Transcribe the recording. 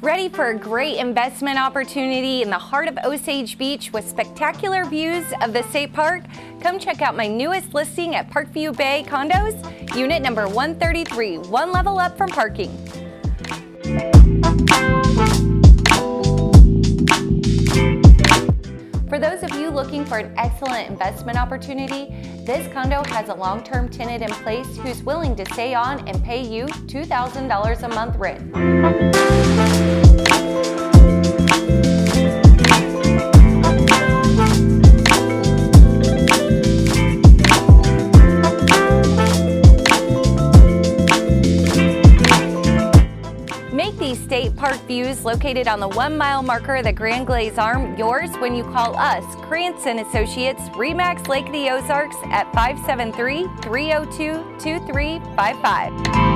Ready for a great investment opportunity in the heart of Osage Beach with spectacular views of the state park? Come check out my newest listing at Parkview Bay Condos, unit number 133, one level up from parking. For those of you looking for an excellent investment opportunity, this condo has a long-term tenant in place who's willing to stay on and pay you $2,000 a month rent. Make these state park views located on the 1 mile marker of the Grand Glaize arm yours when you call us, Krantz & Associates, Remax Lake of the Ozarks at 573-302-2355.